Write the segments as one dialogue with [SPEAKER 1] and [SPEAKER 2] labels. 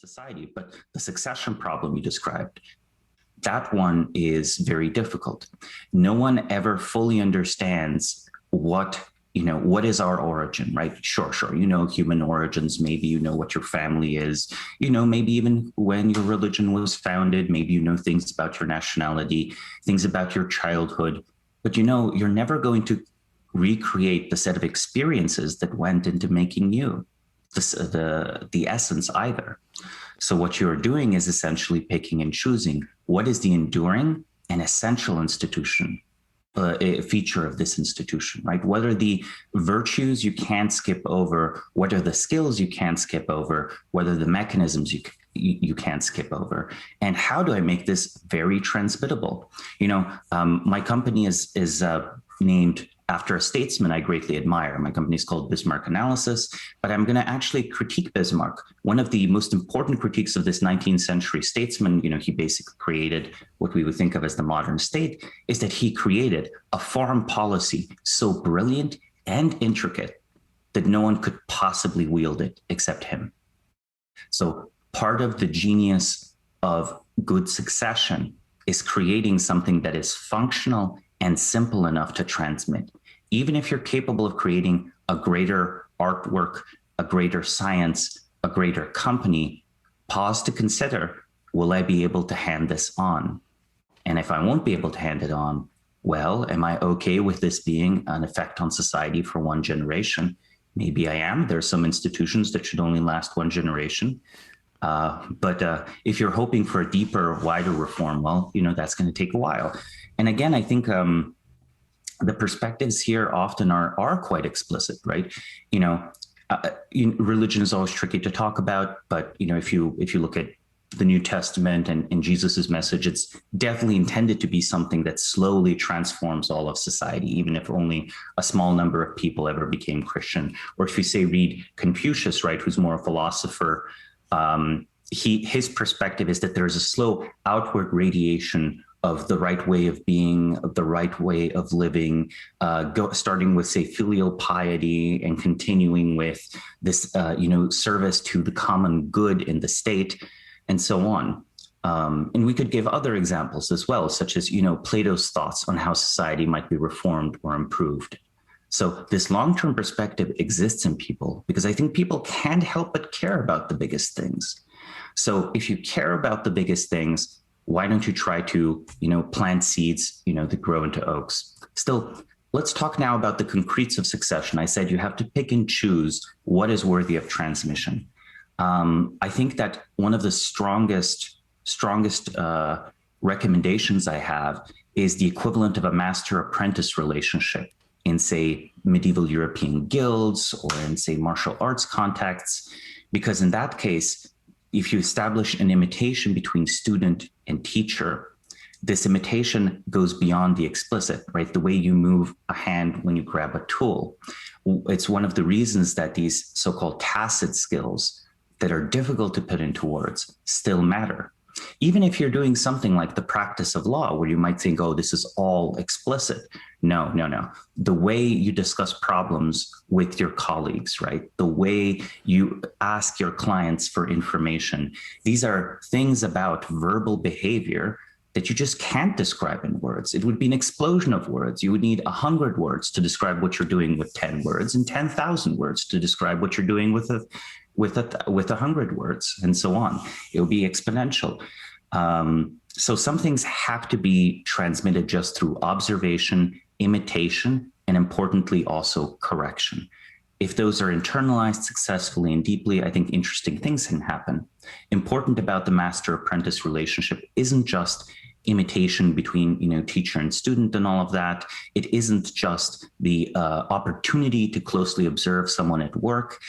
[SPEAKER 1] society. But the succession problem you described, that one is very difficult. No one ever fully understands what is our origin, right? Sure. Human origins. Maybe you know what your family is, maybe even when your religion was founded, maybe you know things about your nationality, things about your childhood, but you're never going to recreate the set of experiences that went into making you, the essence either. So what you're doing is essentially picking and choosing what is the enduring and essential institution, a feature of this institution, right? What are the virtues you can't skip over? What are the skills you can't skip over? What are the mechanisms you can't skip over? And how do I make this very transmittable? My company is named after a statesman I greatly admire. My company is called Bismarck Analysis, but I'm going to actually critique Bismarck. One of the most important critiques of this 19th century statesman, he basically created what we would think of as the modern state, is that he created a foreign policy so brilliant and intricate that no one could possibly wield it except him. So part of the genius of good succession is creating something that is functional and simple enough to transmit. Even if you're capable of creating a greater artwork, a greater science, a greater company, pause to consider, will I be able to hand this on? And if I won't be able to hand it on, well, am I okay with this being an effect on society for one generation? Maybe I am. There are some institutions that should only last one generation. But if you're hoping for a deeper, wider reform, well, that's going to take a while. And again, I think the perspectives here often are quite explicit, right? Religion is always tricky to talk about, but if you look at the New Testament and Jesus's message, it's definitely intended to be something that slowly transforms all of society, even if only a small number of people ever became Christian. Or if you say read Confucius, right, who's more a philosopher, his perspective is that there's a slow outward radiation of the right way of being, of the right way of living, starting with, say, filial piety and continuing with this, service to the common good in the state, and so on. And we could give other examples as well, such as, Plato's thoughts on how society might be reformed or improved. So this long-term perspective exists in people because I think people can't help but care about the biggest things. So if you care about the biggest things, why don't you try to, plant seeds, that grow into oaks? Still, let's talk now about the concretes of succession. I said you have to pick and choose what is worthy of transmission. I think that one of the strongest recommendations I have is the equivalent of a master-apprentice relationship in, say, medieval European guilds or in, say, martial arts contexts, because in that case, if you establish an imitation between student and teacher, this imitation goes beyond the explicit, right? The way you move a hand when you grab a tool. It's one of the reasons that these so-called tacit skills that are difficult to put into words still matter. Even if you're doing something like the practice of law, where you might think, oh, this is all explicit. No. The way you discuss problems with your colleagues, right? The way you ask your clients for information. These are things about verbal behavior that you just can't describe in words. It would be an explosion of words. You would need 100 words to describe what you're doing with 10 words and 10,000 words to describe what you're doing with 100 words, and so on. It will be exponential. So some things have to be transmitted just through observation, imitation, and importantly, also correction. If those are internalized successfully and deeply, I think interesting things can happen. Important about the master-apprentice relationship isn't just imitation between, teacher and student and all of that. It isn't just the opportunity to closely observe someone at work.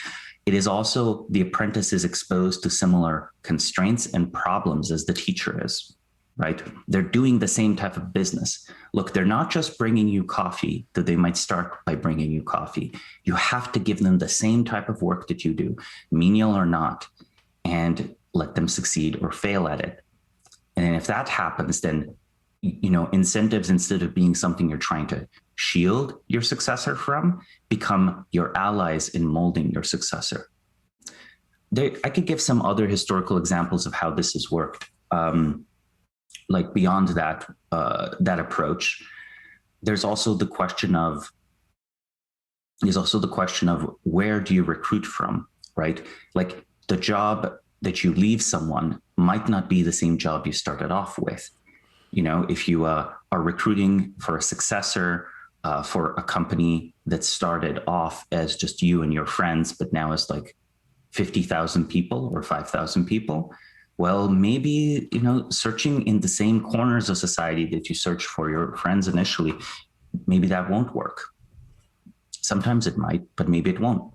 [SPEAKER 1] It is also the apprentice is exposed to similar constraints and problems as the teacher is, right? They're doing the same type of business. Look, they're not just bringing you coffee, though they might start by bringing you coffee. You have to give them the same type of work that you do, menial or not, and let them succeed or fail at it. And if that happens, then, incentives, instead of being something you're trying to shield your successor from, become your allies in molding your successor. I could give some other historical examples of how this has worked. Like beyond that, that approach, there's also the question of where do you recruit from, right? Like the job that you leave someone might not be the same job you started off with. You know, if you are recruiting for a successor for a company that started off as just you and your friends, but now is like 50,000 people or 5,000 people, well, maybe, you know, searching in the same corners of society that you search for your friends initially, maybe that won't work. Sometimes it might, but maybe it won't.